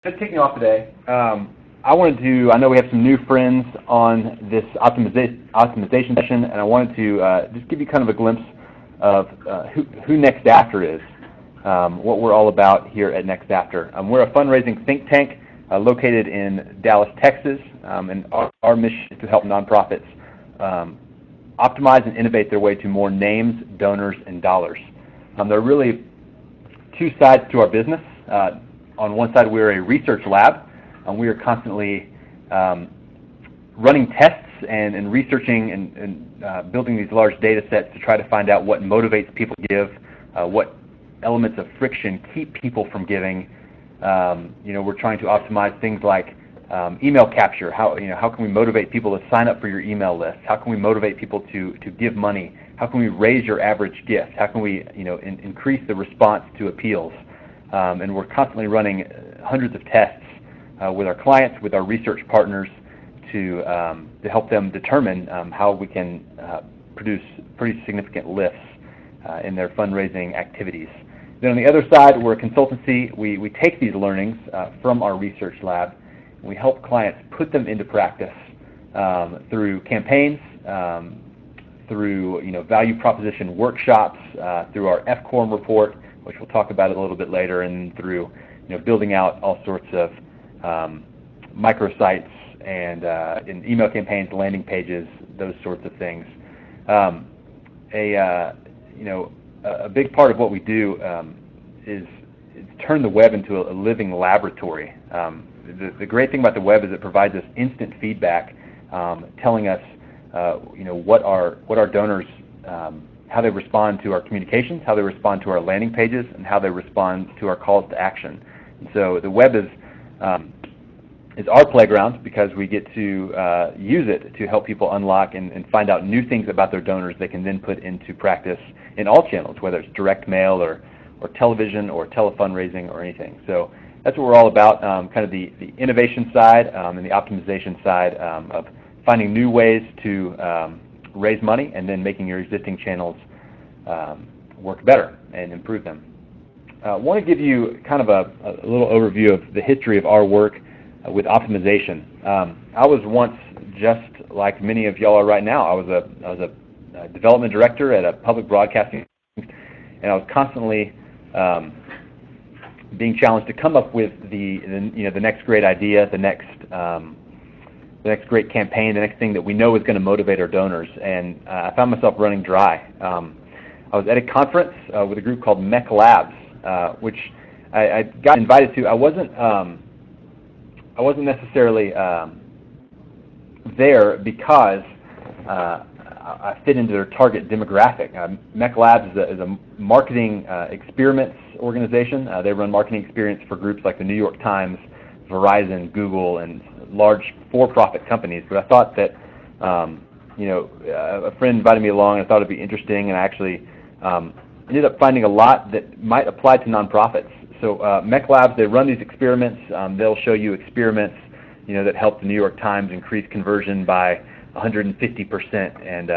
Just kicking off today, I know we have some new friends on this optimization session, and I wanted to just give you kind of a glimpse of who Next After is, what we're all about here at Next After. We're a fundraising think tank located in Dallas, Texas, and our mission is to help nonprofits optimize and innovate their way to more names, donors, and dollars. There are really two sides to our business. On one side, we're a research lab, and we are constantly running tests and researching and building these large data sets to try to find out what motivates people to give, what elements of friction keep people from giving. We're trying to optimize things like email capture. How can we motivate people to sign up for your email list? How can we motivate people to give money? How can we raise your average gift? How can we increase the response to appeals? And we're constantly running hundreds of tests with our clients, with our research partners, to help them determine how we can produce pretty significant lifts in their fundraising activities. Then on the other side, we're a consultancy. We take these learnings from our research lab, and we help clients put them into practice through campaigns, through value proposition workshops, through our FQORM report, which we'll talk about a little bit later, and through building out all sorts of microsites and in email campaigns, landing pages, those sorts of things. A big part of what we do is turn the web into a living laboratory. The great thing about the web is it provides us instant feedback, telling us what our donors, how they respond to our communications, how they respond to our landing pages, and how they respond to our calls to action. And so the web is our playground because we get to use it to help people unlock and find out new things about their donors they can then put into practice in all channels, whether it's direct mail or television or telefundraising or anything. So that's what we're all about, kind of the innovation side and the optimization side of finding new ways to raise money and then making your existing channels work better and improve them. I want to give you kind of a little overview of the history of our work with optimization. I was once just like many of y'all are right now. I was a development director at a public broadcasting, and I was constantly being challenged to come up with the next great idea, the next great campaign, the next thing that we know is going to motivate our donors. And I found myself running dry. I was at a conference with a group called Mech Labs, which I got invited to. I wasn't necessarily there because I fit into their target demographic. Mech Labs is a marketing experiments organization. They run marketing experience for groups like the New York Times, Verizon, Google, and large for-profit companies. But I thought that a friend invited me along, and I thought it'd be interesting, and I actually ended up finding a lot that might apply to nonprofits. So Mech Labs, they run these experiments. They'll show you experiments that help the New York Times increase conversion by 150% and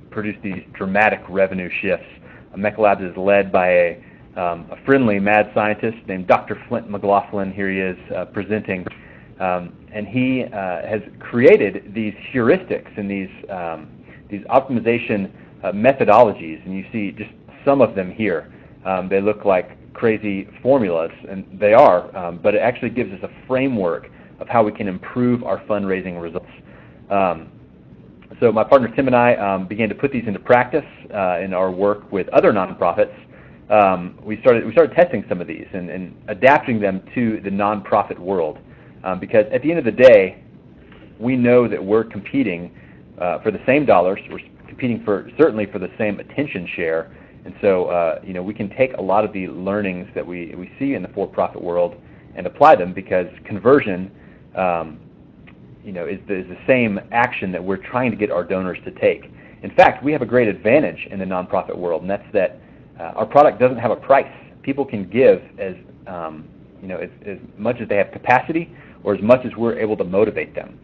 produce these dramatic revenue shifts. Mech Labs is led by a friendly mad scientist named Dr. Flint McLaughlin. Here he is presenting. And he has created these heuristics and these optimization methodologies, and you see just some of them here. They look like crazy formulas, and they are, but it actually gives us a framework of how we can improve our fundraising results. So my partner Tim and I began to put these into practice in our work with other nonprofits. We started testing some of these and adapting them to the nonprofit world. Because at the end of the day, we know that we're competing for the same dollars. We're competing certainly for the same attention share, and so we can take a lot of the learnings that we see in the for-profit world and apply them, because conversion is the same action that we're trying to get our donors to take. In fact, we have a great advantage in the nonprofit world, and that's that our product doesn't have a price. People can give as much as they have capacity, or as much as we're able to motivate them.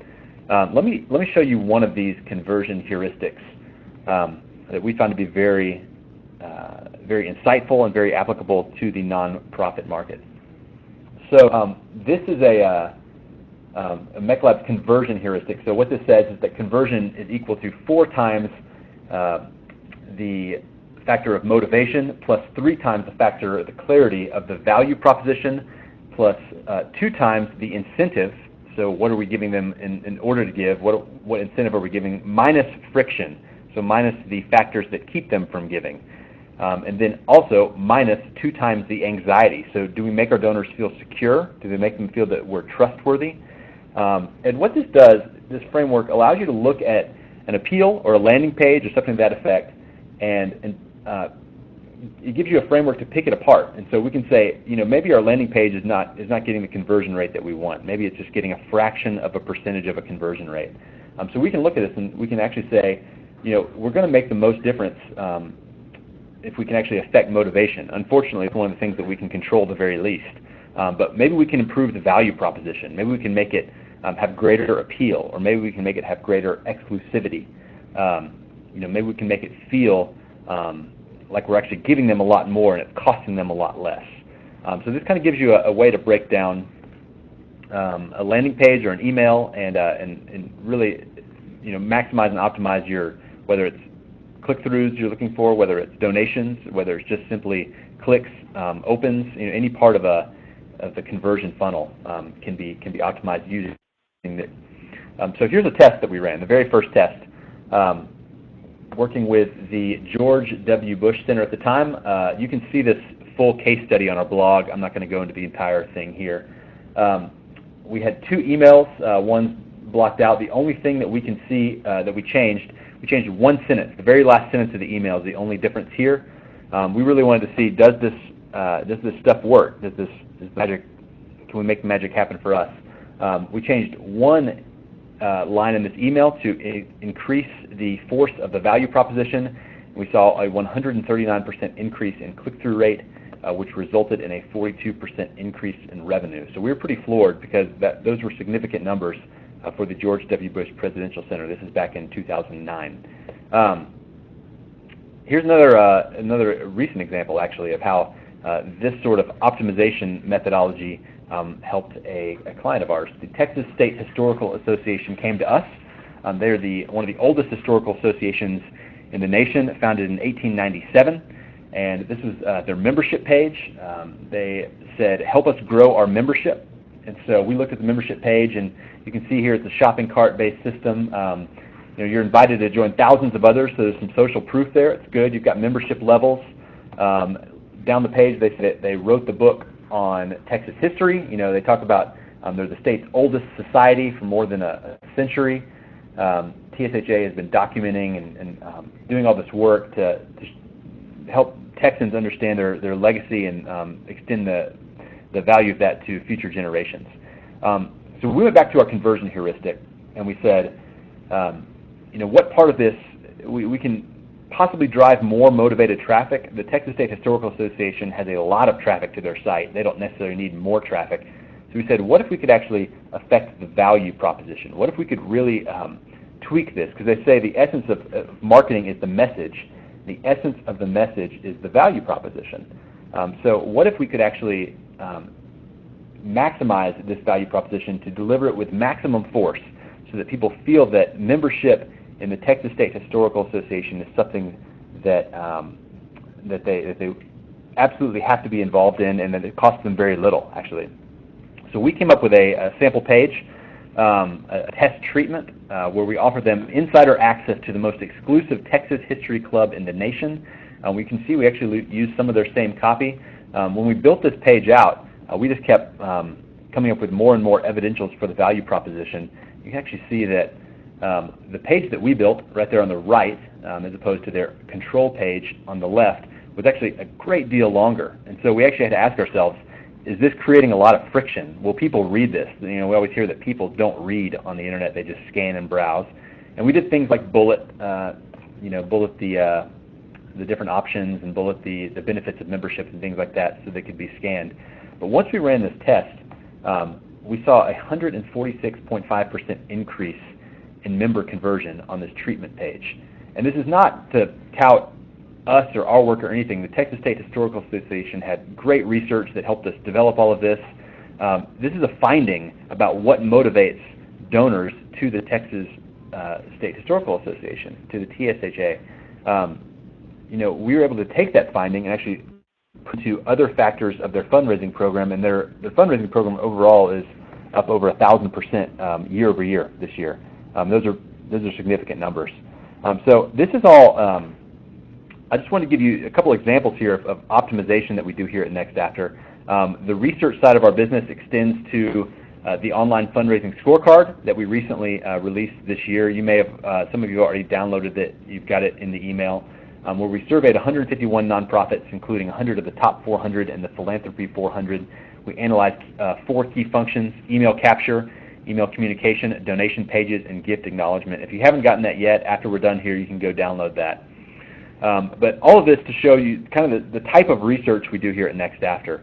Let me show you one of these conversion heuristics that we found to be very insightful and very applicable to the nonprofit market. So this is a MechLab's conversion heuristic. So what this says is that conversion is equal to 4 times the factor of motivation plus 3 times the factor of the clarity of the value proposition plus 2 times the incentive. So what are we giving them in order to give? What incentive are we giving? Minus friction, so minus the factors that keep them from giving. And then also minus 2 times the anxiety. So do we make our donors feel secure? Do we make them feel that we're trustworthy? And what this does, this framework allows you to look at an appeal or a landing page or something to that effect, and it gives you a framework to pick it apart. And so we can say, maybe our landing page is not getting the conversion rate that we want. Maybe it's just getting a fraction of a percentage of a conversion rate. So we can look at this and we can actually say, we're going to make the most difference if we can actually affect motivation. Unfortunately, it's one of the things that we can control the very least. But maybe we can improve the value proposition. Maybe we can make it have greater appeal, or maybe we can make it have greater exclusivity. Maybe we can make it feel like we're actually giving them a lot more and it's costing them a lot less. So this kind of gives you a way to break down a landing page or an email and really maximize and optimize whether it's click-throughs you're looking for, whether it's donations, whether it's just simply clicks, opens, any part of the conversion funnel can be optimized using it. So here's a test that we ran, the very first test, working with the George W. Bush Center at the time. You can see this full case study on our blog. I'm not going to go into the entire thing here. We had 2 emails, one's blocked out. The only thing that we can see that we changed one sentence. The very last sentence of the email is the only difference here. We really wanted to see, does this stuff work? Does this magic, can we make the magic happen for us? We changed one line in this email to increase the force of the value proposition. We saw a 139% increase in click-through rate, which resulted in a 42% increase in revenue. So we were pretty floored because those were significant numbers for the George W. Bush Presidential Center. This is back in 2009. Here's another recent example, actually, of how this sort of optimization methodology helped a client of ours. The Texas State Historical Association came to us. They're one of the oldest historical associations in the nation, founded in 1897, and this was their membership page. They said, help us grow our membership. And so we looked at the membership page, and you can see here it's a shopping cart-based system. You're invited to join thousands of others, so there's some social proof there. It's good. You've got membership levels. Down the page, they said they wrote the book on Texas history. They talk about they're the state's oldest society for more than a century. TSHA has been documenting and doing all this work to help Texans understand their legacy and extend the value of that to future generations. So we went back to our conversion heuristic and we said, what part of this we can possibly drive more motivated traffic. The Texas State Historical Association has a lot of traffic to their site. They don't necessarily need more traffic. So we said, what if we could actually affect the value proposition? What if we could really tweak this? Because they say the essence of marketing is the message. The essence of the message is the value proposition. So what if we could actually maximize this value proposition to deliver it with maximum force so that people feel that membership in the Texas State Historical Association is something that that they absolutely have to be involved in, and that it costs them very little, actually. So we came up with a sample page, a test treatment, where we offer them insider access to the most exclusive Texas history club in the nation. We can see we actually used some of their same copy. When we built this page out, we just kept coming up with more and more evidentials for the value proposition. You can actually see that the page that we built right there on the right, as opposed to their control page on the left, was actually a great deal longer. And so we actually had to ask ourselves, is this creating a lot of friction? Will people read this? We always hear that people don't read on the internet, they just scan and browse. And we did things like bullet the different options and bullet the benefits of membership and things like that so they could be scanned. But once we ran this test, we saw a 146.5% increase in member conversion on this treatment page. And this is not to tout us or our work or anything. The Texas State Historical Association had great research that helped us develop all of this. This is a finding about what motivates donors to the Texas State Historical Association, to the TSHA. We were able to take that finding and actually put to other factors of their fundraising program, and their fundraising program overall is up over 1,000% year over year this year. Those are significant numbers. So this is all. I just want to give you a couple examples here of optimization that we do here at NextAfter. The research side of our business extends to the online fundraising scorecard that we recently released this year. You may have, some of you already downloaded it. You've got it in the email, where we surveyed 151 nonprofits, including 100 of the top 400 and the philanthropy 400. We analyzed 4 key functions: email capture, email communication, donation pages, and gift acknowledgement. If you haven't gotten that yet, after we're done here, you can go download that. But all of this to show you kind of the type of research we do here at NextAfter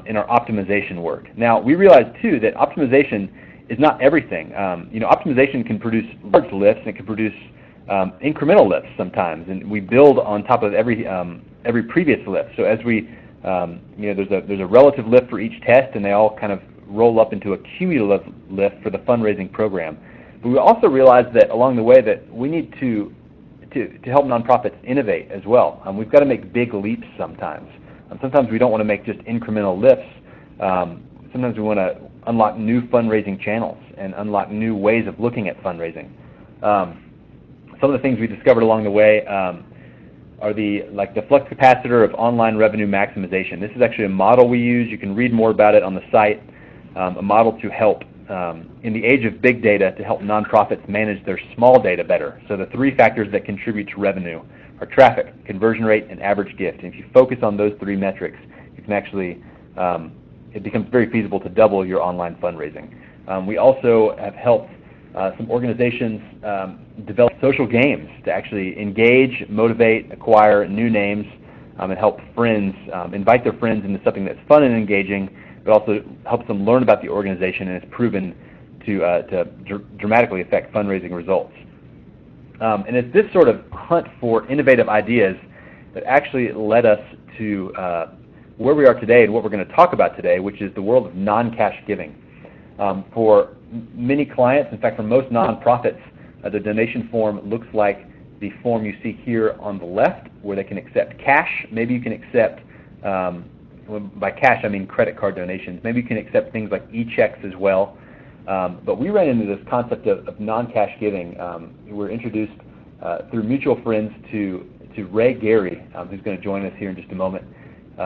in our optimization work. Now, we realize too that optimization is not everything. Optimization can produce large lifts and it can produce incremental lifts sometimes, and we build on top of every previous lift. So as we, there's a relative lift for each test, and they all kind of roll up into a cumulative lift for the fundraising program. But we also realize that along the way that we need to help nonprofits innovate as well. We've got to make big leaps sometimes. Sometimes we don't want to make just incremental lifts. Sometimes we want to unlock new fundraising channels and unlock new ways of looking at fundraising. Some of the things we discovered along the way are the flux capacitor of online revenue maximization. This is actually a model we use. You can read more about it on the site. A model to help, in the age of big data, to help nonprofits manage their small data better. So the 3 factors that contribute to revenue are traffic, conversion rate, and average gift. And if you focus on those 3 metrics, you can actually, it becomes very feasible to double your online fundraising. We also have helped some organizations develop social games to actually engage, motivate, acquire new names, and help friends, invite their friends into something that's fun and engaging, but also helps them learn about the organization, and it's proven to dramatically affect fundraising results. And it's this sort of hunt for innovative ideas that actually led us to where we are today and what we're going to talk about today, which is the world of non-cash giving. For many clients, in fact for most nonprofits, the donation form looks like the form you see here on the left, where they can accept cash. Maybe you can accept, by cash I mean credit card donations. Maybe you can accept things like e-checks as well. But we ran into this concept of non-cash giving. We were introduced through mutual friends to Ray Gary, who's going to join us here in just a moment.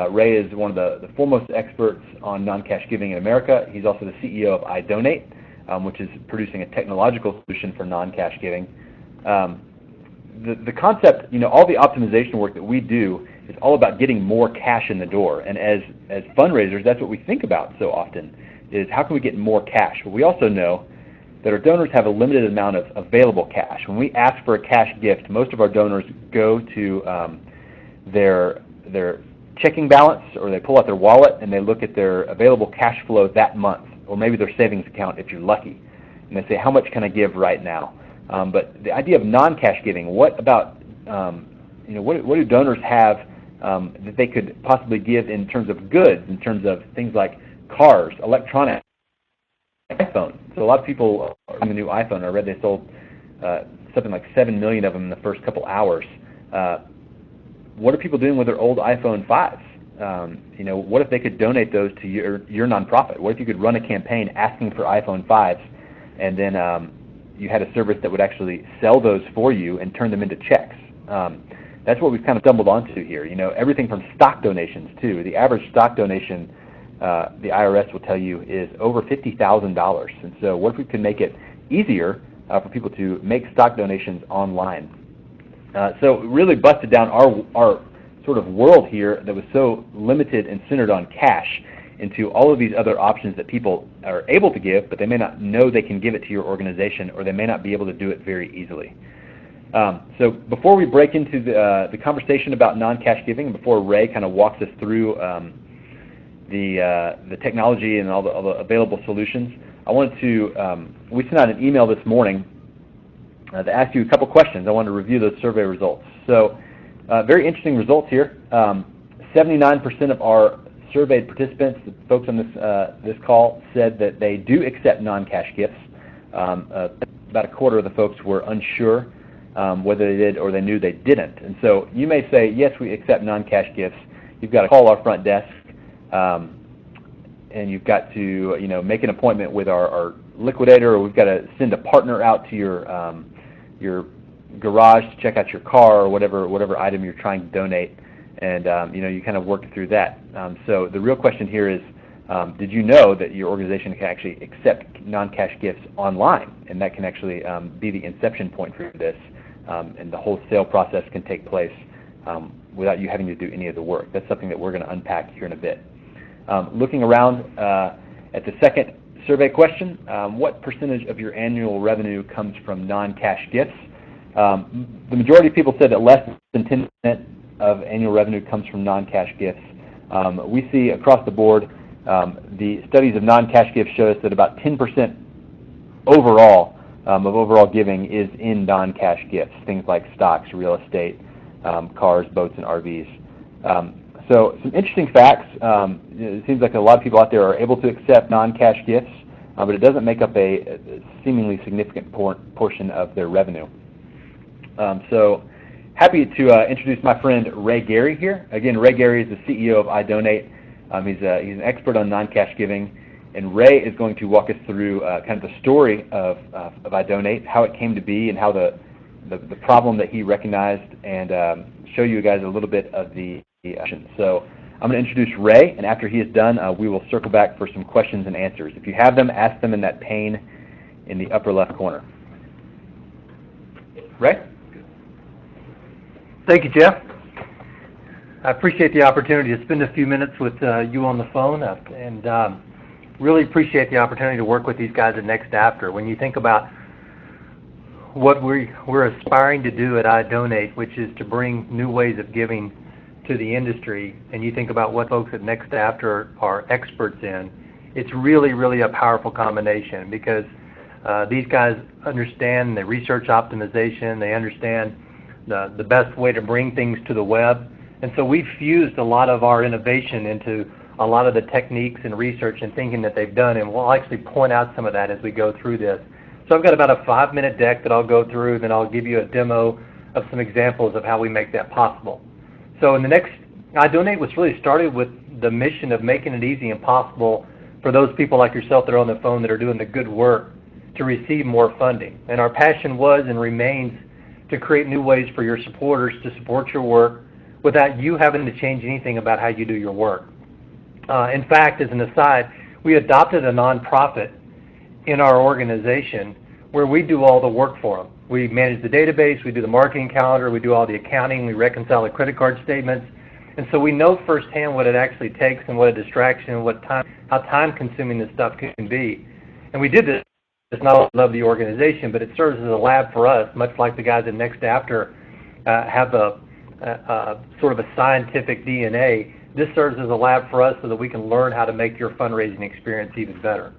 Ray is one of the foremost experts on non-cash giving in America. He's also the CEO of iDonate, which is producing a technological solution for non-cash giving. The concept, all the optimization work that we do is all about getting more cash in the door. And as fundraisers, that's what we think about so often, is how can we get more cash? But we also know that our donors have a limited amount of available cash. When we ask for a cash gift, most of our donors go to their checking balance, or they pull out their wallet and they look at their available cash flow that month, or maybe their savings account if you're lucky, and they say, how much can I give right now? But the idea of non-cash giving, what about, what do donors have that they could possibly give in terms of goods, in terms of things like cars, electronics, iPhone? So a lot of people are on the new iPhone. I read they sold something like 7 million of them in the first couple hours. What are people doing with their old iPhone 5s? What if they could donate those to your nonprofit? What if you could run a campaign asking for iPhone 5s, and then you had a service that would actually sell those for you and turn them into checks? That's what we've kind of stumbled onto here. Everything from stock donations too. The average stock donation, the IRS will tell you, is over $50,000. And so what if we could make it easier for people to make stock donations online? So it really busted down our sort of world here that was so limited and centered on cash into all of these other options that people are able to give, but they may not know they can give it to your organization, or they may not be able to do it very easily. So before we break into the conversation about non-cash giving, before Ray kind of walks us through the technology and all the available solutions, I wanted to, we sent out an email this morning to ask you a couple questions. I wanted to review those survey results. So very interesting results here. 79% of our surveyed participants, the folks on this call, said that they do accept non-cash gifts. About a quarter of the folks were unsure whether they did or they knew they didn't. And so you may say, yes, we accept non-cash gifts. You've got to call our front desk, and you've got to make an appointment with our liquidator, or we've got to send a partner out to your garage to check out your car or whatever item you're trying to donate, and you kind of work through that. So the real question here is, did you know that your organization can actually accept non-cash gifts online, and that can actually be the inception point for this, and the whole sale process can take place without you having to do any of the work. That's something that we're going to unpack here in a bit. Looking around at the second survey question, what percentage of your annual revenue comes from non-cash gifts? The majority of people said that less than 10% of annual revenue comes from non-cash gifts. We see across the board, the studies of non-cash gifts show us that about 10% overall of overall giving is in non-cash gifts, things like stocks, real estate, cars, boats, and RVs. So some interesting facts. It seems like a lot of people out there are able to accept non-cash gifts, but it doesn't make up a seemingly significant portion of their revenue. So happy to introduce my friend Ray Gary here. Again, Ray Gary is the CEO of iDonate. He's an expert on non-cash giving, and Ray is going to walk us through kind of the story of iDonate, how it came to be, and how the problem that he recognized, and show you guys a little bit of the action. So I'm going to introduce Ray, and after he is done, we will circle back for some questions and answers. If you have them, ask them in that pane in the upper left corner. Ray? Thank you, Jeff. I appreciate the opportunity to spend a few minutes with you on the phone, and really appreciate the opportunity to work with these guys at Next After. When you think about what we're aspiring to do at iDonate, which is to bring new ways of giving to the industry, and you think about what folks at Next After are experts in, it's really, really a powerful combination, because these guys understand the research optimization, they understand the best way to bring things to the web, and so we've fused a lot of our innovation into a lot of the techniques and research and thinking that they've done, and we'll actually point out some of that as we go through this. So I've got about a 5-minute deck that I'll go through, then I'll give you a demo of some examples of how we make that possible. So in the next, iDonate was really started with the mission of making it easy and possible for those people like yourself that are on the phone that are doing the good work to receive more funding. And our passion was and remains to create new ways for your supporters to support your work without you having to change anything about how you do your work. In fact, as an aside, we adopted a nonprofit in our organization where we do all the work for them. We manage the database, we do the marketing calendar, we do all the accounting, we reconcile the credit card statements, and so we know firsthand what it actually takes and what a distraction and how time-consuming this stuff can be. And we did this. It's not only love the organization, but it serves as a lab for us, much like the guys at Next After have a sort of a scientific DNA. This serves as a lab for us so that we can learn how to make your fundraising experience even better.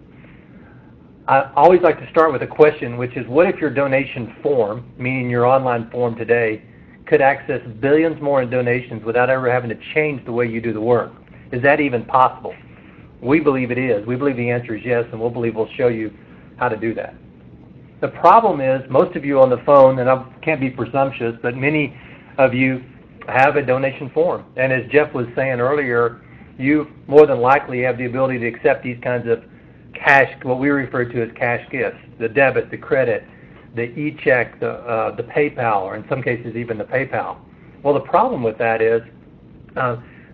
I always like to start with a question, which is, what if your donation form, meaning your online form today, could access billions more in donations without ever having to change the way you do the work? Is that even possible? We believe it is. We believe the answer is yes, and we'll show you how to do that. The problem is, most of you on the phone, and I can't be presumptuous, but many of you have a donation form. And as Jeff was saying earlier, you more than likely have the ability to accept these kinds of cash, what we refer to as cash gifts, the debit, the credit, the e-check, the PayPal, or in some cases even the PayPal. Well, the problem with that is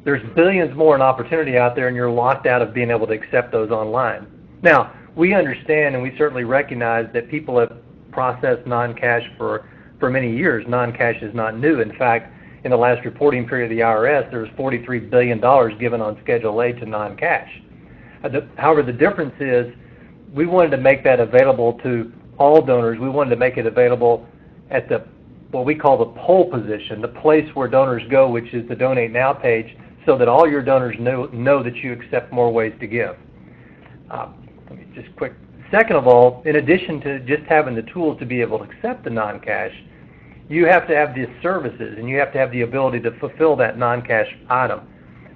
there's billions more in opportunity out there, and you're locked out of being able to accept those online. Now, we understand and we certainly recognize that people have processed non-cash for many years. Non-cash is not new. In fact, in the last reporting period of the IRS, there was $43 billion given on Schedule A to non-cash. However, the difference is we wanted to make that available to all donors. We wanted to make it available at what we call the pole position, the place where donors go, which is the Donate Now page, so that all your donors know that you accept more ways to give. Let me just quick. Second of all, in addition to just having the tools to be able to accept the non-cash, you have to have the services, and you have to have the ability to fulfill that non-cash item.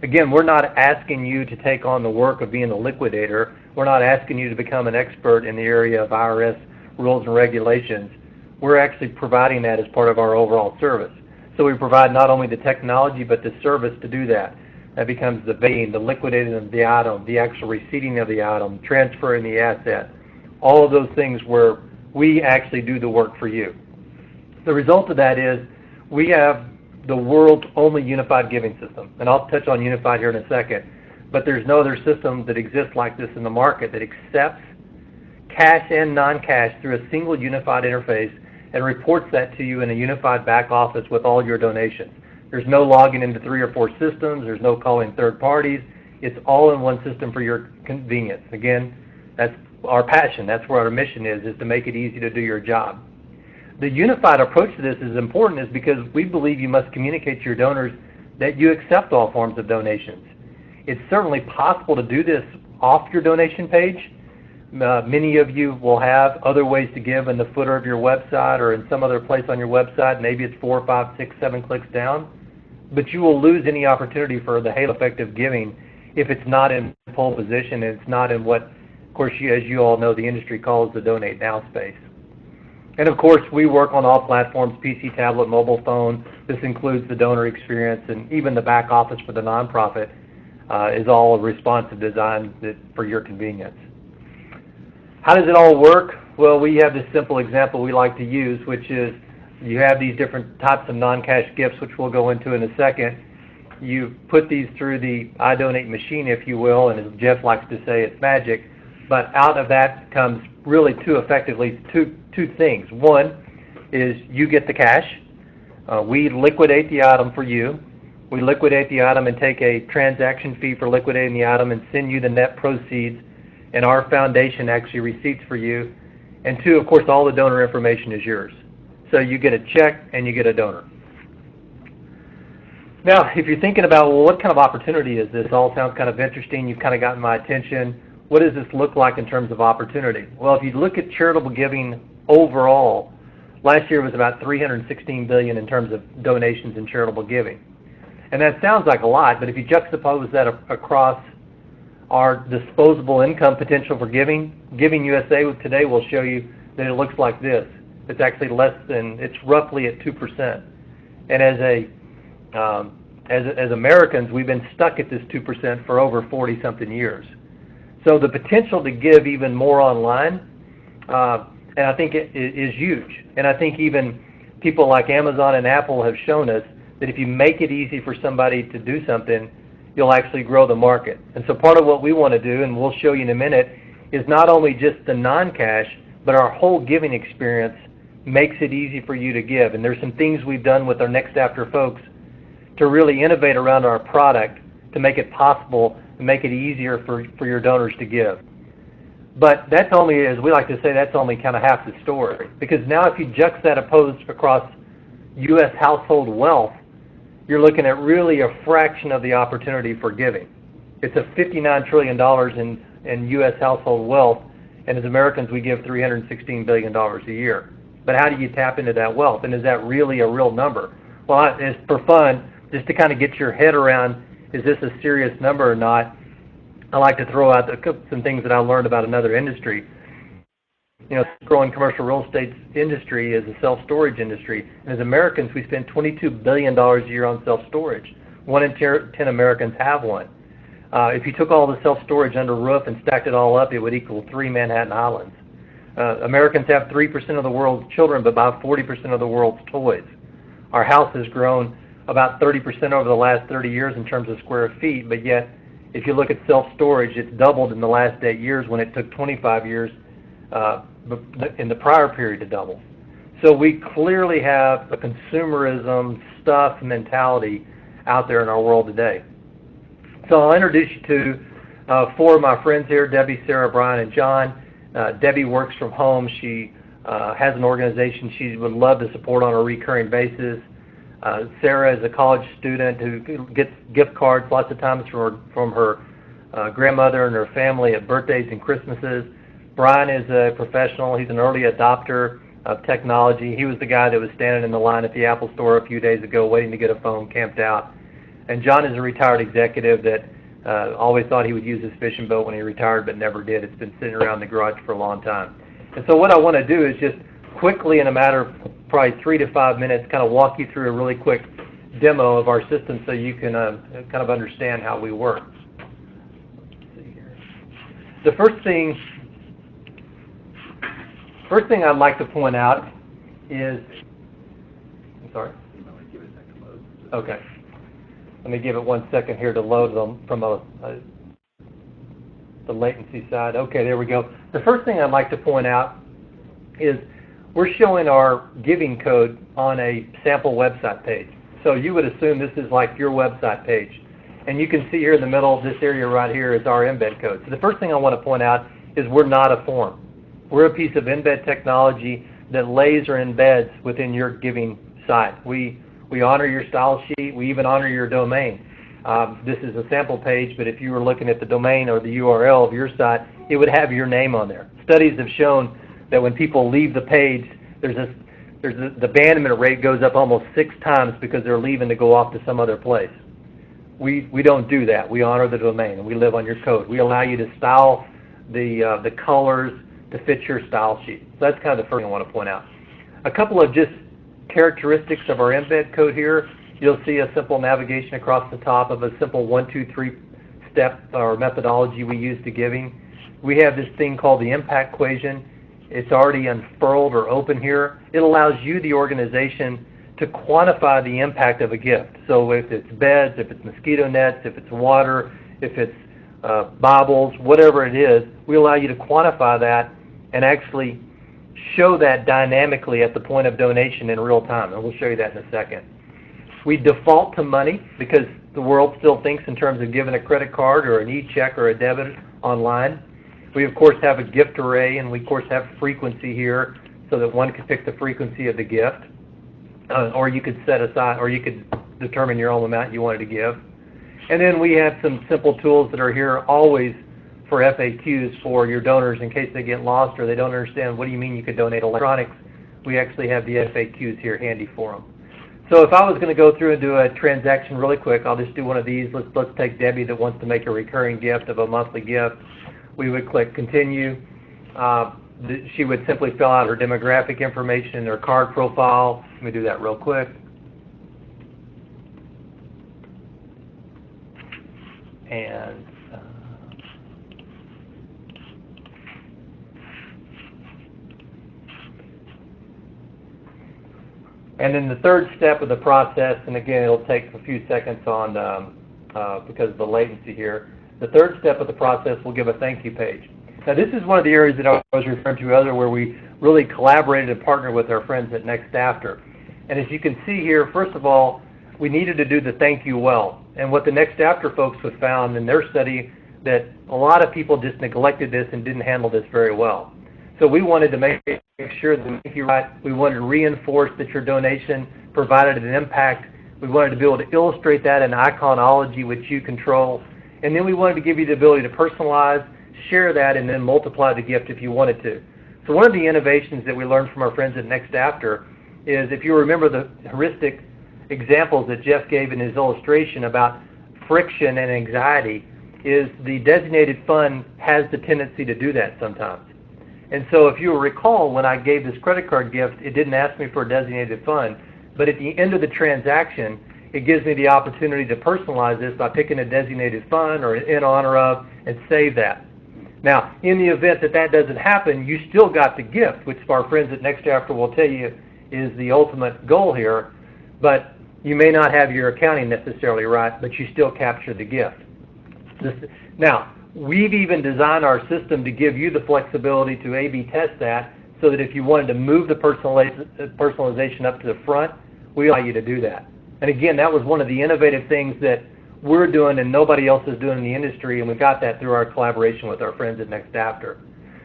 Again, we're not asking you to take on the work of being a liquidator. We're not asking you to become an expert in the area of IRS rules and regulations. We're actually providing that as part of our overall service. So we provide not only the technology, but the service to do that. That becomes the vetting, the liquidating of the item, the actual receipting of the item, transferring the asset, all of those things where we actually do the work for you. The result of that is we have the world's only unified giving system. And I'll touch on unified here in a second. But there's no other system that exists like this in the market that accepts cash and non-cash through a single unified interface and reports that to you in a unified back office with all your donations. There's no logging into 3 or 4 systems. There's no calling third parties. It's all in one system for your convenience. Again, that's our passion. That's where our mission is to make it easy to do your job. The unified approach to this is important is because we believe you must communicate to your donors that you accept all forms of donations. It's certainly possible to do this off your donation page. Many of you will have other ways to give in the footer of your website or in some other place on your website. Maybe it's 4, 5, 6, 7 clicks down. But you will lose any opportunity for the halo effect of giving if it's not in pole position and it's not in what, of course, as you all know, the industry calls the donate now space. And of course, we work on all platforms, PC, tablet, mobile phone. This includes the donor experience, and even the back office for the nonprofit is all responsive design for your convenience. How does it all work? Well, we have this simple example we like to use, which is you have these different types of non-cash gifts, which we'll go into in a second. You put these through the iDonate machine, if you will, and as Jeff likes to say, it's magic. But out of that comes really two things. One is you get the cash. We liquidate the item for you. We liquidate the item and take a transaction fee for liquidating the item and send you the net proceeds, and our foundation actually receipts for you. And two, of course, all the donor information is yours. So you get a check and you get a donor. Now, if you're thinking about, well, what kind of opportunity is this? All sounds kind of interesting. You've kind of gotten my attention. What does this look like in terms of opportunity? Well, if you look at charitable giving overall, last year was about $316 billion in terms of donations in charitable giving. And that sounds like a lot, but if you juxtapose that across our disposable income potential for giving, Giving USA today will show you that it looks like this. It's actually it's roughly at 2%. And as Americans, we've been stuck at this 2% for over 40-something years. So the potential to give even more online, and I think it is huge. And I think even people like Amazon and Apple have shown us that if you make it easy for somebody to do something, you'll actually grow the market. And so part of what we want to do, and we'll show you in a minute, is not only just the non-cash, but our whole giving experience makes it easy for you to give. And there's some things we've done with our Next After folks to really innovate around our product to make it possible and make it easier for your donors to give. But that's only, as we like to say, that's only kind of half the story. Because now if you juxtapose across U.S. household wealth, you're looking at really a fraction of the opportunity for giving. It's a $59 trillion in U.S. household wealth, and as Americans we give $316 billion a year. But how do you tap into that wealth, and is that really a real number? Well, it's for fun, just to kind of get your head around, is this a serious number or not? I like to throw out some things that I learned about another industry. You know, the growing commercial real estate industry is a self-storage industry. And as Americans, we spend $22 billion a year on self-storage. 1 in 10 Americans have one. If you took all the self-storage under roof and stacked it all up, it would equal 3 Manhattan Islands. Americans have 3% of the world's children, but about 40% of the world's toys. Our house has grown about 30% over the last 30 years in terms of square feet, but yet if you look at self-storage, it's doubled in the last 8 years when it took 25 years in the prior period to double. So we clearly have a consumerism stuff mentality out there in our world today. So I'll introduce you to 4 of my friends here, Debbie, Sarah, Brian, and John. Debbie works from home. She has an organization she would love to support on a recurring basis. Sarah is a college student who gets gift cards lots of times from her grandmother and her family at birthdays and Christmases. Brian is a professional. He's an early adopter of technology. He was the guy that was standing in the line at the Apple store a few days ago waiting to get a phone, camped out. And John is a retired executive that always thought he would use his fishing boat when he retired, but never did. It's been sitting around the garage for a long time. And so what I want to do is just quickly, in a matter of probably 3 to 5 minutes, kind of walk you through a really quick demo of our system so you can kind of understand how we work. Let's see here. The first thing I'd like to point out is, I'm sorry? Okay. Let me give it 1 second here to load them from the latency side. Okay, there we go. The first thing I'd like to point out is we're showing our giving code on a sample website page. So you would assume this is like your website page. And you can see here in the middle, this area right here is our embed code. So the first thing I want to point out is we're not a form. We're a piece of embed technology that lays or embeds within your giving site. We honor your style sheet. We even honor your domain. This is a sample page, but if you were looking at the domain or the URL of your site, it would have your name on there. Studies have shown that when people leave the page, the abandonment rate goes up almost 6 times because they're leaving to go off to some other place. We don't do that. We honor the domain, and we live on your code. We allow you to style the colors to fit your style sheet. So that's kind of the first thing I want to point out. A couple of just characteristics of our embed code here. You'll see a simple navigation across the top of a simple 1, 2, 3 step or methodology we use to giving. We have this thing called the impact equation. It's already unfurled or open here. It allows you, the organization, to quantify the impact of a gift. So if it's beds, if it's mosquito nets, if it's water, if it's baubles, whatever it is, we allow you to quantify that and actually show that dynamically at the point of donation in real time, and we'll show you that in a second. We default to money because the world still thinks in terms of giving a credit card or an e-check or a debit online. We, of course, have a gift array, and we, of course, have frequency here so that one can pick the frequency of the gift, or you could set aside, or you could determine your own amount you wanted to give. And then we have some simple tools that are here always for FAQs for your donors in case they get lost or they don't understand what do you mean you could donate electronics. We actually have the FAQs here handy for them. So if I was going to go through and do a transaction really quick, I'll just do one of these. Let's take Debbie that wants to make a recurring gift of a monthly gift. We would click continue. She would simply fill out her demographic information, her card profile. Let me do that real quick. And then the third step of the process, and again it'll take a few seconds on because of the latency here. The third step of the process will give a thank you page. Now this is one of the areas that I was referring to earlier where we really collaborated and partnered with our friends at Next After. And as you can see here, first of all, we needed to do the thank you well. And what the Next After folks have found in their study that a lot of people just neglected this and didn't handle this very well. So we wanted to make sure that we thank you right. We wanted to reinforce that your donation provided an impact. We wanted to be able to illustrate that in iconology, which you control. And then we wanted to give you the ability to personalize, share that, and then multiply the gift if you wanted to. So one of the innovations that we learned from our friends at Next After is, if you remember the heuristic examples that Jeff gave in his illustration about friction and anxiety, is the designated fund has the tendency to do that sometimes. And so if you recall, when I gave this credit card gift, it didn't ask me for a designated fund, but at the end of the transaction, it gives me the opportunity to personalize this by picking a designated fund or in honor of and save that. Now, in the event that that doesn't happen, you still got the gift, which our friends at Next After will tell you is the ultimate goal here, but you may not have your accounting necessarily right, but you still capture the gift. Now, we've even designed our system to give you the flexibility to A/B test that, so that if you wanted to move the personalization up to the front, we allow you to do that. And again, that was one of the innovative things that we're doing and nobody else is doing in the industry, and we got that through our collaboration with our friends at Next After.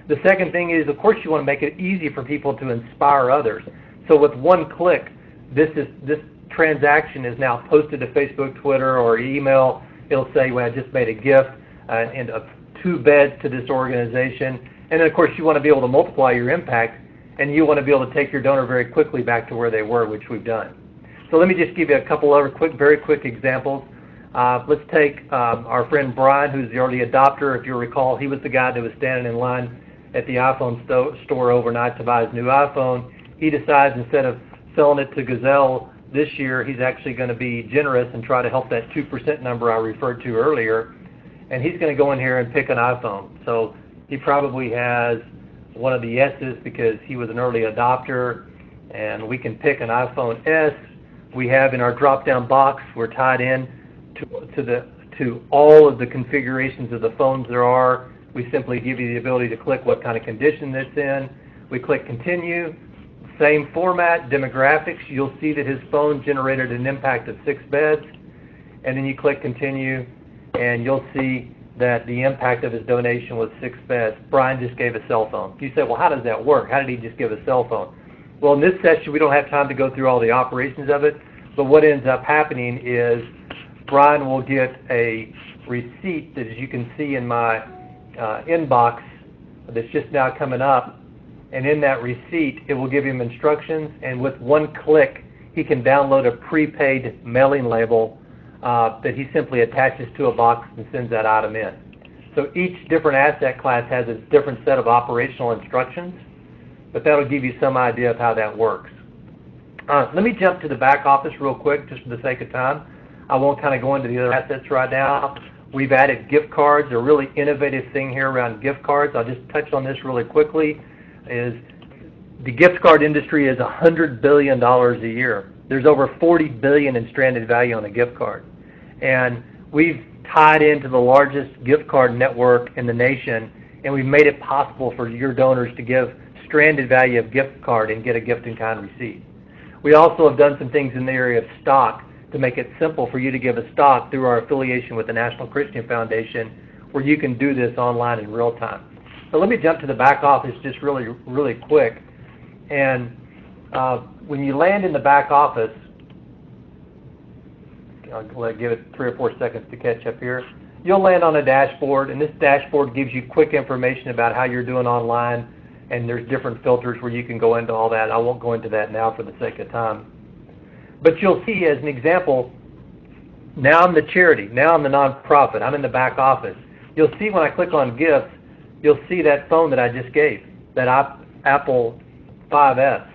The second thing is, of course, you want to make it easy for people to inspire others. So with one click, this transaction is now posted to Facebook, Twitter, or email. It'll say, well, I just made a gift and 2 beds to this organization. And then, of course, you want to be able to multiply your impact, and you want to be able to take your donor very quickly back to where they were, which we've done. So let me just give you a couple other very quick examples. Let's take our friend Brian, who's the early adopter. If you recall, he was the guy that was standing in line at the iPhone store overnight to buy his new iPhone. He decides instead of selling it to Gazelle this year, he's actually going to be generous and try to help that 2% number I referred to earlier. And he's going to go in here and pick an iPhone. So he probably has one of the S's because he was an early adopter, and we can pick an iPhone S. We have in our drop-down box, we're tied in to all of the configurations of the phones there are. We simply give you the ability to click what kind of condition it's in. We click continue. Same format, demographics. You'll see that his phone generated an impact of 6 beds. And then you click continue, and you'll see that the impact of his donation was 6 beds. Brian just gave a cell phone. You say, well, how does that work? How did he just give a cell phone? Well, in this session, we don't have time to go through all the operations of it, but what ends up happening is Brian will get a receipt that, as you can see in my inbox, that's just now coming up, and in that receipt, it will give him instructions, and with one click, he can download a prepaid mailing label that he simply attaches to a box and sends that item in. So each different asset class has a different set of operational instructions, but that'll give you some idea of how that works. Let me jump to the back office real quick, just for the sake of time. I won't kind of go into the other assets right now. We've added gift cards, a really innovative thing here around gift cards. I'll just touch on this really quickly. Is the gift card industry is $100 billion a year. There's over $40 billion in stranded value on a gift card. And we've tied into the largest gift card network in the nation, and we've made it possible for your donors to give stranded value of gift card and get a gift-in-kind receipt. We also have done some things in the area of stock to make it simple for you to give a stock through our affiliation with the National Christian Foundation, where you can do this online in real time. So let me jump to the back office just really quick. And when you land in the back office, I'll give it 3 or 4 seconds to catch up here. You'll land on a dashboard, and this dashboard gives you quick information about how you're doing online, and there's different filters where you can go into all that. I won't go into that now for the sake of time. But you'll see, as an example, now I'm the charity, now I'm the nonprofit, I'm in the back office. You'll see when I click on gifts, you'll see that phone that I just gave, that Apple 5S.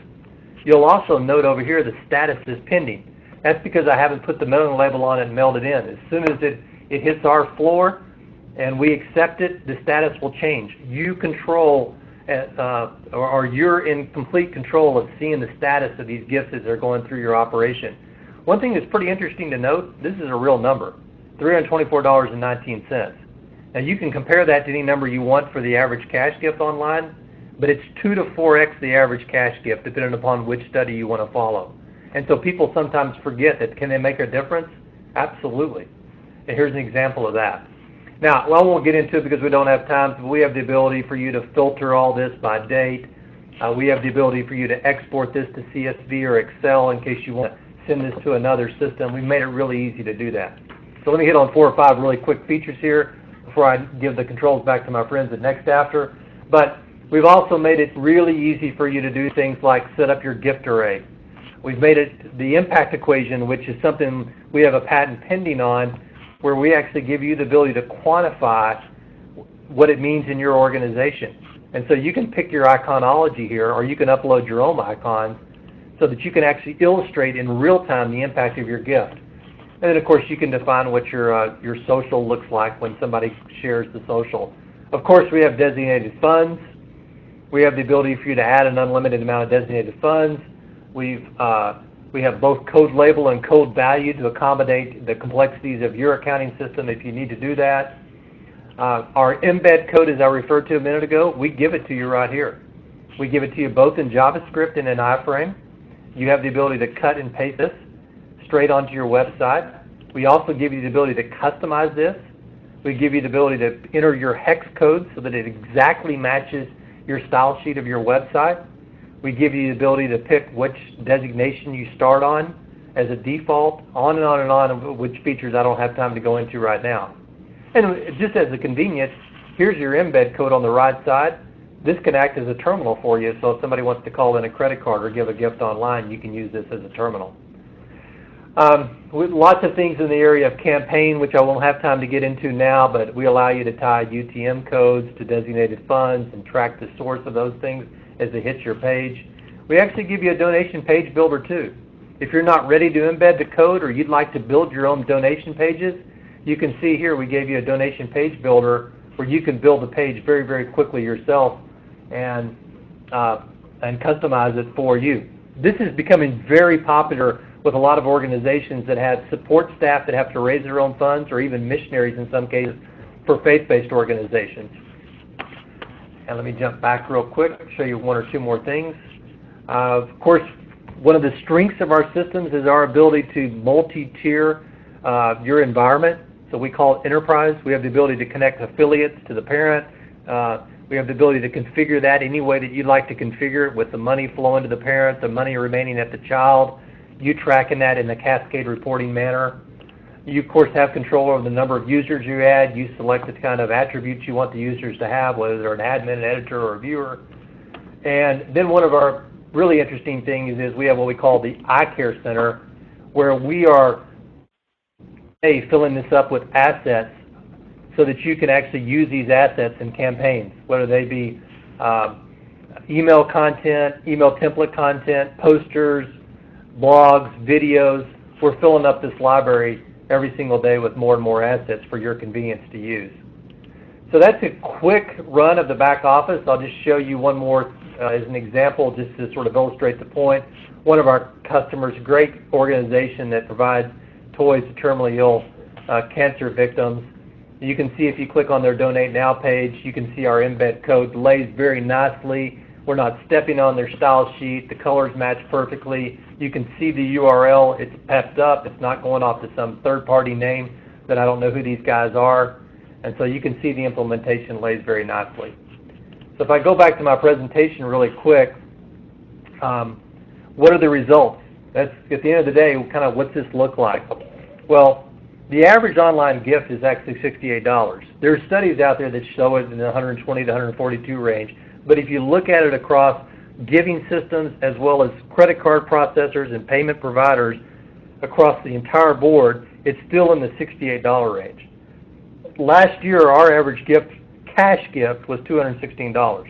You'll also note over here the status is pending. That's because I haven't put the mailing label on it and mailed it in. As soon as it hits our floor and we accept it, the status will change. You control, or you're in complete control of seeing the status of these gifts as they're going through your operation. One thing that's pretty interesting to note, this is a real number, $324.19. Now you can compare that to any number you want for the average cash gift online, but it's 2 to 4x the average cash gift, depending upon which study you want to follow. And so people sometimes forget that, can they make a difference? Absolutely. And here's an example of that. Now, I won't get into it because we don't have time, but we have the ability for you to filter all this by date. We have the ability for you to export this to CSV or Excel in case you want to send this to another system. We've made it really easy to do that. So let me hit on 4 or 5 really quick features here before I give the controls back to my friends at Next After. But we've also made it really easy for you to do things like set up your gift array. We've made it the impact equation, which is something we have a patent pending on, where we actually give you the ability to quantify what it means in your organization. And so you can pick your iconology here, or you can upload your own icons so that you can actually illustrate in real time the impact of your gift. And then, of course, you can define what your social looks like when somebody shares the social. Of course, we have designated funds. We have the ability for you to add an unlimited amount of designated funds. We have both code label and code value to accommodate the complexities of your accounting system if you need to do that. Our embed code, as I referred to a minute ago, we give it to you right here. We give it to you both in JavaScript and in iframe. You have the ability to cut and paste this straight onto your website. We also give you the ability to customize this. We give you the ability to enter your hex code so that it exactly matches your style sheet of your website. We give you the ability to pick which designation you start on as a default, on and on and on, which features I don't have time to go into right now. And just as a convenience, here's your embed code on the right side. This can act as a terminal for you, so if somebody wants to call in a credit card or give a gift online, you can use this as a terminal. With lots of things in the area of campaign, which I won't have time to get into now, but we allow you to tie UTM codes to designated funds and track the source of those things as they hit your page. We actually give you a donation page builder too. If you're not ready to embed the code or you'd like to build your own donation pages, you can see here we gave you a donation page builder where you can build the page very, very quickly yourself and customize it for you. This is becoming very popular with a lot of organizations that have support staff that have to raise their own funds, or even missionaries in some cases for faith-based organizations. And let me jump back real quick, show you one or two more things. Of course, one of the strengths of our systems is our ability to multi-tier your environment. So we call it enterprise. We have the ability to connect affiliates to the parent. We have the ability to configure that any way that you'd like to configure it, with the money flowing to the parent, the money remaining at the child, you tracking that in a cascade reporting manner. You, of course, have control over the number of users you add. You select the kind of attributes you want the users to have, whether they're an admin, an editor, or a viewer. And then one of our really interesting things is we have what we call the iCare Center, where we are filling this up with assets so that you can actually use these assets in campaigns, whether they be email content, email template content, posters, blogs, videos. We're filling up this library every single day with more and more assets for your convenience to use. So that's a quick run of the back office. I'll just show you one more as an example, just to sort of illustrate the point. One of our customers, a great organization that provides toys to terminally ill cancer victims. You can see if you click on their Donate Now page, you can see our embed code lays very nicely. We're not stepping on their style sheet. The colors match perfectly. You can see the URL. It's pepped up. It's not going off to some third-party name that I don't know who these guys are. And so you can see the implementation lays very nicely. So if I go back to my presentation really quick, what are the results? That's, at the end of the day, kind of what's this look like? Well, the average online gift is actually $68. There are studies out there that show it in the 120 to 142 range. But if you look at it across giving systems as well as credit card processors and payment providers across the entire board, it's still in the $68 range. Last year, our average gift, cash gift, was $216.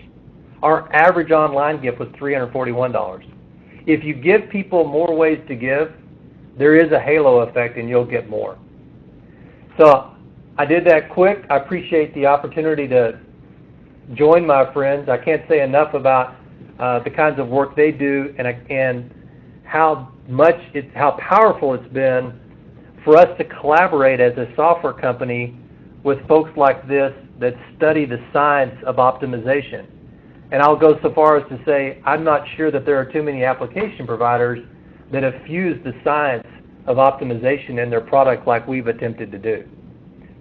Our average online gift was $341. If you give people more ways to give, there is a halo effect and you'll get more. So I did that quick. I appreciate the opportunity to join my friends. I can't say enough about the kinds of work they do and how powerful it's been for us to collaborate as a software company with folks like this that study the science of optimization. And I'll go so far as to say I'm not sure that there are too many application providers that have fused the science of optimization in their product like we've attempted to do.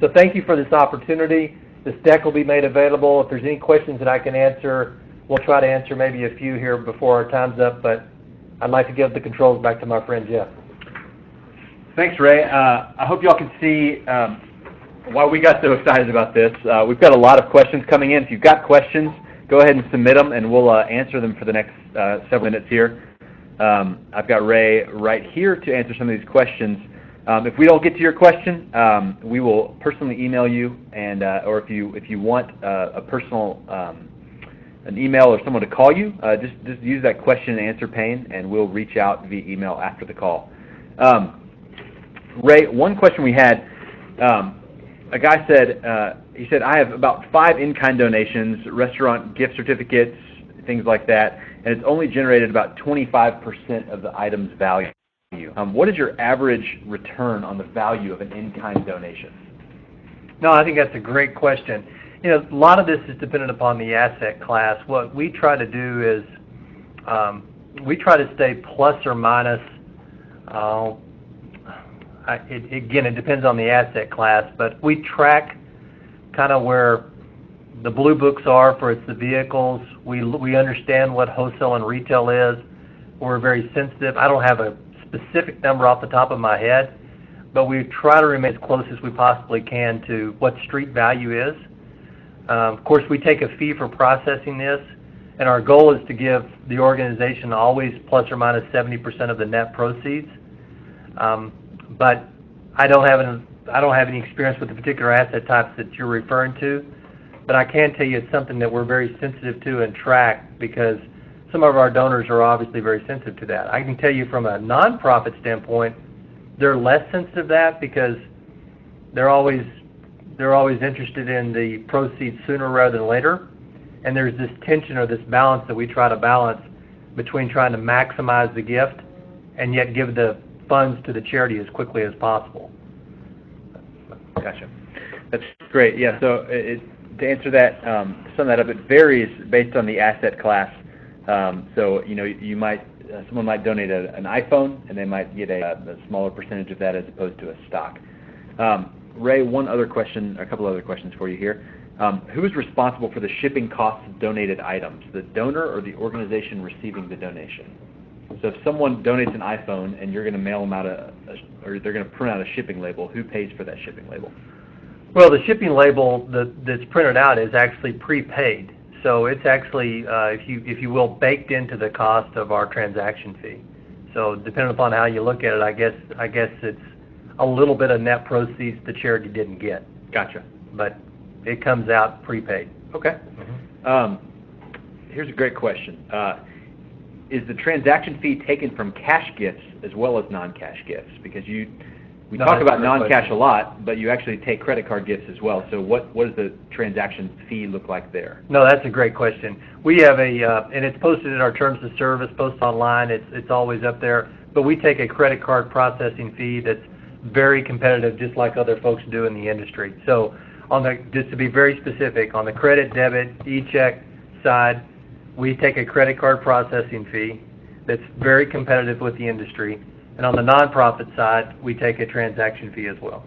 So thank you for this opportunity. This deck will be made available. If there's any questions that I can answer, we'll try to answer maybe a few here before our time's up, but I'd like to give the controls back to my friend Jeff. Thanks, Ray. I hope y'all can see why we got so excited about this. We've got a lot of questions coming in. If you've got questions, go ahead and submit them, and we'll answer them for the next several minutes here. I've got Ray right here to answer some of these questions. If we don't get to your question, we will personally email you, and or if you want a personal an email or someone to call you, just use that question and answer pane, and we'll reach out via email after the call. Ray, one question we had, a guy said, he said, I have about 5 in-kind donations, restaurant gift certificates, things like that, and it's only generated about 25% of the item's value. What is your average return on the value of an in-kind donation? No, I think that's a great question. You know, a lot of this is dependent upon the asset class. What we try to do is we try to stay plus or minus. Again, it depends on the asset class, but we track kind of where the blue books are for the vehicles. We understand what wholesale and retail is. We're very sensitive. I don't have a specific number off the top of my head, but we try to remain as close as we possibly can to what street value is. Of course, we take a fee for processing this, and our goal is to give the organization always plus or minus 70% of the net proceeds. But I don't have any experience with the particular asset types that you're referring to. But I can tell you it's something that we're very sensitive to and track, because some of our donors are obviously very sensitive to that. I can tell you from a nonprofit standpoint, they're less sensitive to that, because they're always interested in the proceeds sooner rather than later. And there's this tension or this balance that we try to balance between trying to maximize the gift and yet give the funds to the charity as quickly as possible. Gotcha. That's great. Yeah. So to answer that, sum that up, it varies based on the asset class. So you might someone might donate an iPhone, and they might get a smaller percentage of that as opposed to a stock. Ray, a couple other questions for you here. Who is responsible for the shipping costs of donated items, the donor or the organization receiving the donation? So if someone donates an iPhone and you're going to mail them out or they're going to print out a shipping label, who pays for that shipping label? Well, the shipping label that's printed out is actually prepaid. So it's actually, if you will, baked into the cost of our transaction fee. So depending upon how you look at it, I guess it's a little bit of net proceeds the charity didn't get. Gotcha. But it comes out prepaid. Okay. Here's a great question. Is the transaction fee taken from cash gifts as well as non-cash gifts? Because we talk about non-cash a lot, but you actually take credit card gifts as well. So what does the transaction fee look like there? No, that's a great question. We have and it's posted in our terms of service, posted online. It's always up there. But we take a credit card processing fee that's very competitive, just like other folks do in the industry. So just to be very specific, on the credit, debit, e-check side, we take a credit card processing fee that's very competitive with the industry. And on the nonprofit side, we take a transaction fee as well.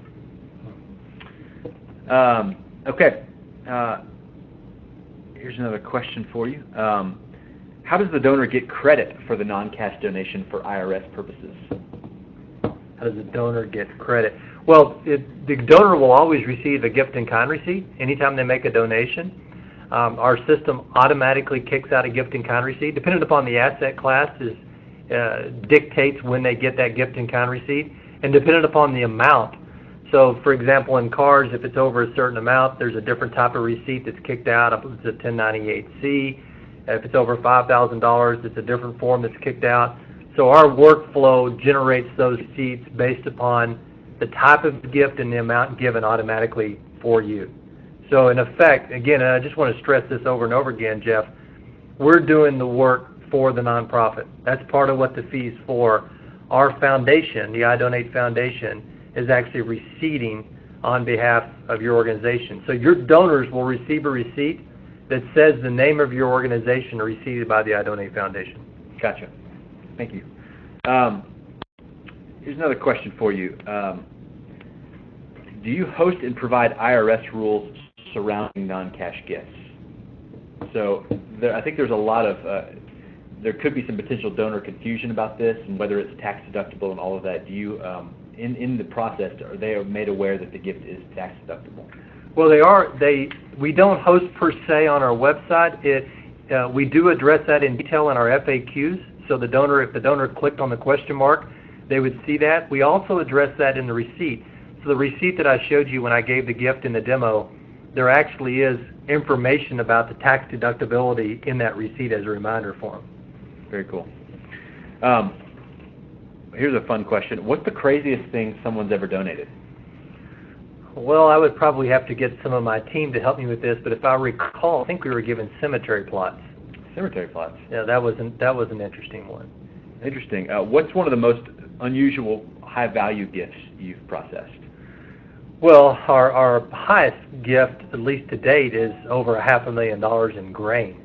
Okay. Here's another question for you. How does the donor get credit for the non-cash donation for IRS purposes? How does the donor get credit? Well, the donor will always receive a gift-in-kind receipt anytime they make a donation. Our system automatically kicks out a gift-in-kind receipt. Depending upon the asset class, dictates when they get that gift-in-kind receipt, and dependent upon the amount. So, for example, in cars, if it's over a certain amount, there's a different type of receipt that's kicked out. It's a 1098C. If it's over $5,000, it's a different form that's kicked out. So our workflow generates those receipts based upon the type of gift and the amount given automatically for you. So in effect, again, and I just want to stress this over and over again, Jeff, we're doing the work for the nonprofit. That's part of what the fee's for. Our foundation, the I Donate Foundation, is actually receipting on behalf of your organization. So your donors will receive a receipt that says the name of your organization received by the I Donate Foundation. Gotcha. Thank you. Here's another question for you. Do you host and provide IRS rules surrounding non-cash gifts? So I think there's a lot of, there could be some potential donor confusion about this and whether it's tax deductible and all of that. Do you, in the process, are they made aware that the gift is tax deductible? Well, they are. We don't host per se on our website. We do address that in detail in our FAQs. So if the donor clicked on the question mark, they would see that. We also address that in the receipt. So the receipt that I showed you when I gave the gift in the demo, there actually is information about the tax deductibility in that receipt as a reminder form. Very cool. Here's a fun question. What's the craziest thing someone's ever donated? Well, I would probably have to get some of my team to help me with this, but if I recall, I think we were given cemetery plots. Cemetery plots? Yeah, that was an interesting one. Interesting. What's one of the most unusual high-value gifts you've processed? Well, our highest gift, at least to date, is over $500,000 in grain.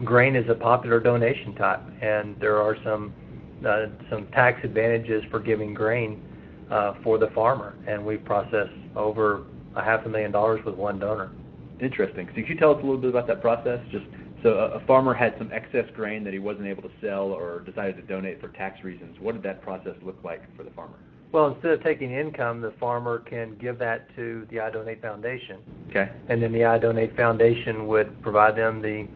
Grain is a popular donation type, and there are some tax advantages for giving grain for the farmer, and we've processed over $500,000 with one donor. Interesting. So could you tell us a little bit about that process? So a farmer had some excess grain that he wasn't able to sell or decided to donate for tax reasons. What did that process look like for the farmer? Well, instead of taking income, the farmer can give that to the I Donate Foundation. Okay. And then the I Donate Foundation would provide them the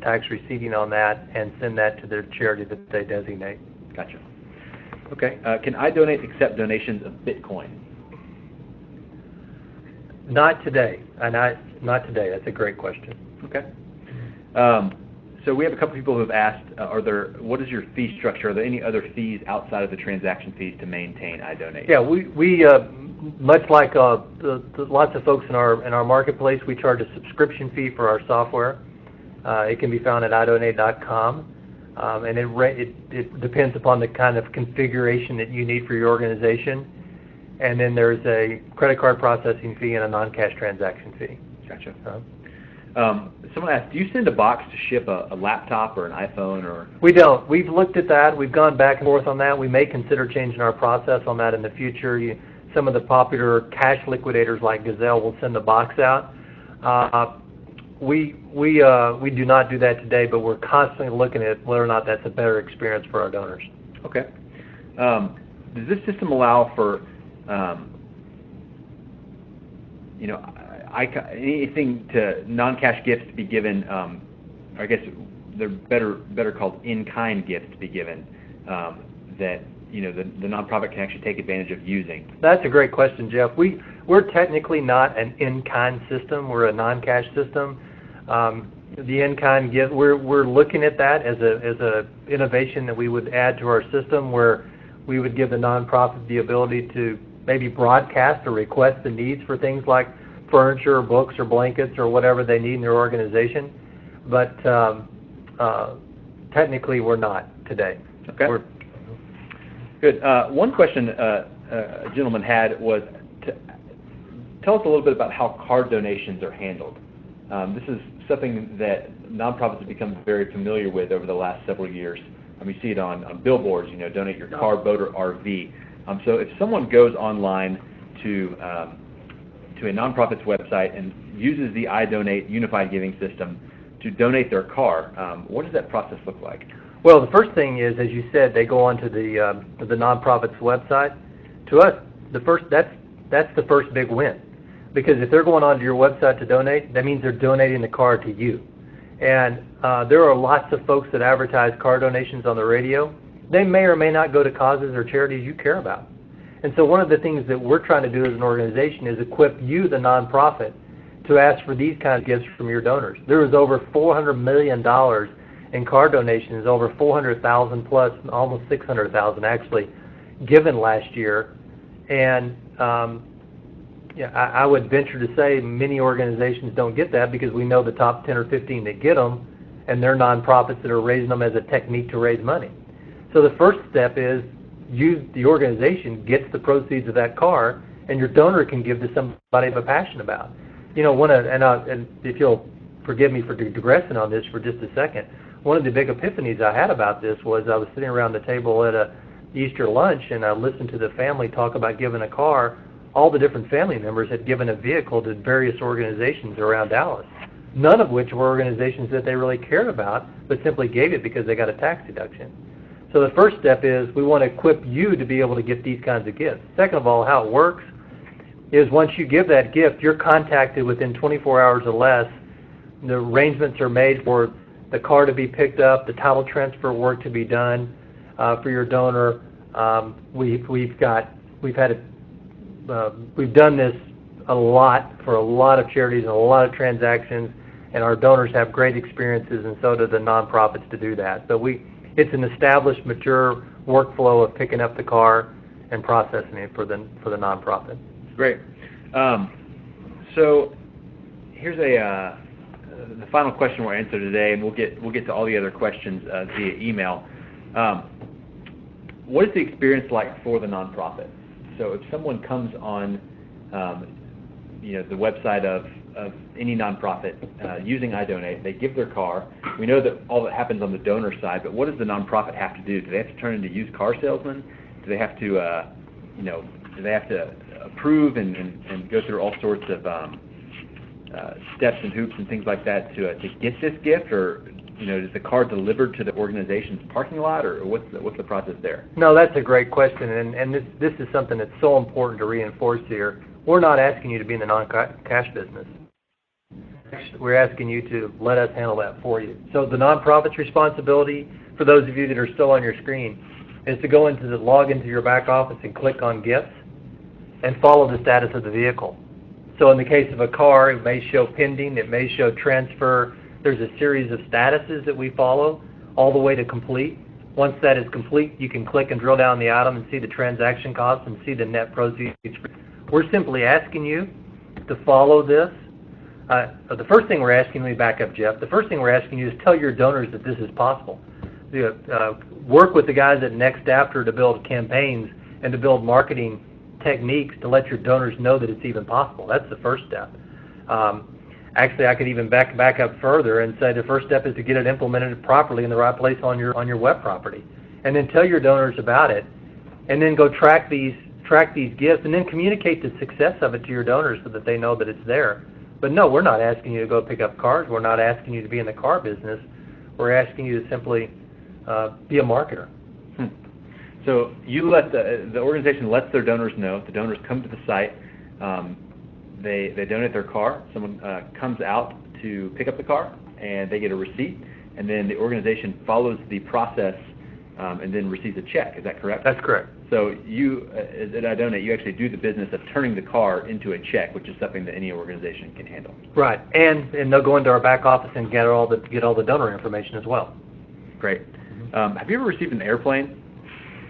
tax receipting on that and send that to their charity that they designate. Gotcha. Okay. Can iDonate accept donations of Bitcoin? Not today. Not today. That's a great question. Okay. So we have a couple people who have asked, what is your fee structure? Are there any other fees outside of the transaction fees to maintain iDonate? Yeah, we much like lots of folks in our marketplace, we charge a subscription fee for our software. It can be found at idonate.com, and it depends upon the kind of configuration that you need for your organization. And then there's a credit card processing fee and a non-cash transaction fee. Gotcha. Someone asked, do you send a box to ship a laptop or an iPhone? Or? We don't. We've looked at that. We've gone back and forth on that. We may consider changing our process on that in the future. Some of the popular cash liquidators like Gazelle will send a box out. We do not do that today, but we're constantly looking at whether or not that's a better experience for our donors. Okay. Does this system allow for anything to non-cash gifts to be given? I guess they're better called in-kind gifts to be given that the nonprofit can actually take advantage of using. That's a great question, Jeff. We're technically not an in-kind system. We're a non-cash system. The in-kind gift, we're looking at that as a innovation that we would add to our system, where we would give the nonprofit the ability to maybe broadcast or request the needs for things like furniture or books or blankets or whatever they need in their organization. But technically we're not today. Okay. Good. One question a gentleman had was, tell us a little bit about how card donations are handled. This is something that nonprofits have become very familiar with over the last several years. We see it on billboards, donate your car, boat, or RV. So if someone goes online to a nonprofit's website and uses the iDonate unified giving system to donate their car, what does that process look like? Well, the first thing is, as you said, they go onto the nonprofit's website. To us, that's the first big win, because if they're going onto your website to donate, that means they're donating the car to you. And there are lots of folks that advertise car donations on the radio. They may or may not go to causes or charities you care about. And so one of the things that we're trying to do as an organization is equip you, the nonprofit, to ask for these kinds of gifts from your donors. There was over $400 million in car donations, over 400,000 plus, almost 600,000 actually, given last year. And I would venture to say many organizations don't get that, because we know the top 10 or 15 that get them, and they're nonprofits that are raising them as a technique to raise money. So the first step is the organization gets the proceeds of that car, and your donor can give to somebody of a passion about. And if you'll forgive me for digressing on this for just a second, one of the big epiphanies I had about this was I was sitting around the table at a Easter lunch, and I listened to the family talk about giving a car. All the different family members had given a vehicle to various organizations around Dallas, none of which were organizations that they really cared about, but simply gave it because they got a tax deduction. So the first step is we want to equip you to be able to get these kinds of gifts. Second of all, how it works is once you give that gift, you're contacted within 24 hours or less. The arrangements are made for the car to be picked up, the title transfer work to be done for your donor. We've done this a lot for a lot of charities and a lot of transactions, and our donors have great experiences, and so do the nonprofits to do that. So it's an established, mature workflow of picking up the car and processing it for the nonprofit. Great. So here's the final question we'll answer today, and we'll get to all the other questions via email. What is the experience like for the nonprofit? So if someone comes on the website of any nonprofit using iDonate, they give their car. We know that all that happens on the donor side, but what does the nonprofit have to do? Do they have to turn into used car salesmen? Do they have to approve and go through all sorts of steps and hoops and things like that to get this gift, or is the car delivered to the organization's parking lot, or what's the process there? No, that's a great question, and this is something that's so important to reinforce here. We're not asking you to be in the non-cash business. We're asking you to let us handle that for you. So the nonprofit's responsibility, for those of you that are still on your screen, is to log into your back office and click on gifts and follow the status of the vehicle. So in the case of a car, it may show pending, it may show transfer. There's a series of statuses that we follow all the way to complete. Once that is complete, you can click and drill down the item and see the transaction costs and see the net proceeds. We're simply asking you to follow this. The first thing we're asking, let me back up, Jeff. The first thing we're asking you is tell your donors that this is possible. Work with the guys at Next After to build campaigns and to build marketing techniques to let your donors know that it's even possible. That's the first step. Actually, I could even back up further and say the first step is to get it implemented properly in the right place on your web property, and then tell your donors about it, and then go track these gifts, and then communicate the success of it to your donors so that they know that it's there. But no, we're not asking you to go pick up cars. We're not asking you to be in the car business. We're asking you to simply be a marketer. So you let the organization lets their donors know. The donors come to the site. They donate their car. Someone comes out to pick up the car, and they get a receipt. And then the organization follows the process and then receives a check. Is that correct? That's correct. So you, at I Donate, you actually do the business of turning the car into a check, which is something that any organization can handle. Right, and they'll go into our back office and get all the donor information as well. Great. Have you ever received an airplane?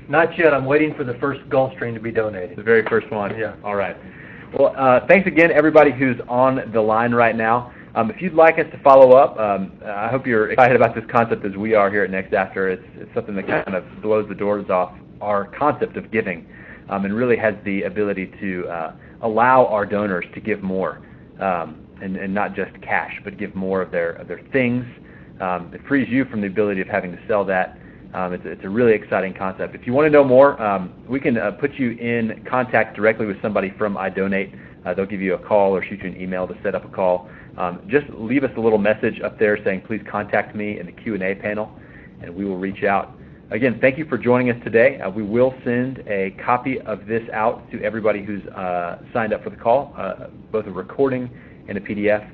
Not yet. I'm waiting for the first Gulfstream to be donated. The very first one? Yeah. All right. Well, thanks again, everybody who's on the line right now. If you'd like us to follow up, I hope you're excited about this concept as we are here at Next After. It's something that kind of blows the doors off our concept of giving, and really has the ability to allow our donors to give more, and not just cash, but give more of their things. It frees you from the ability of having to sell that. It's a really exciting concept. If you want to know more, we can put you in contact directly with somebody from I Donate. They'll give you a call or shoot you an email to set up a call. Just leave us a little message up there saying, please contact me in the Q&A panel, and we will reach out. Again, thank you for joining us today. We will send a copy of this out to everybody who's signed up for the call, both a recording and a PDF,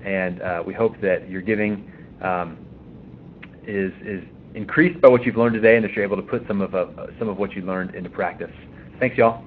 and we hope that your giving is increased by what you've learned today, and that you're able to put some of what you learned into practice. Thanks, y'all.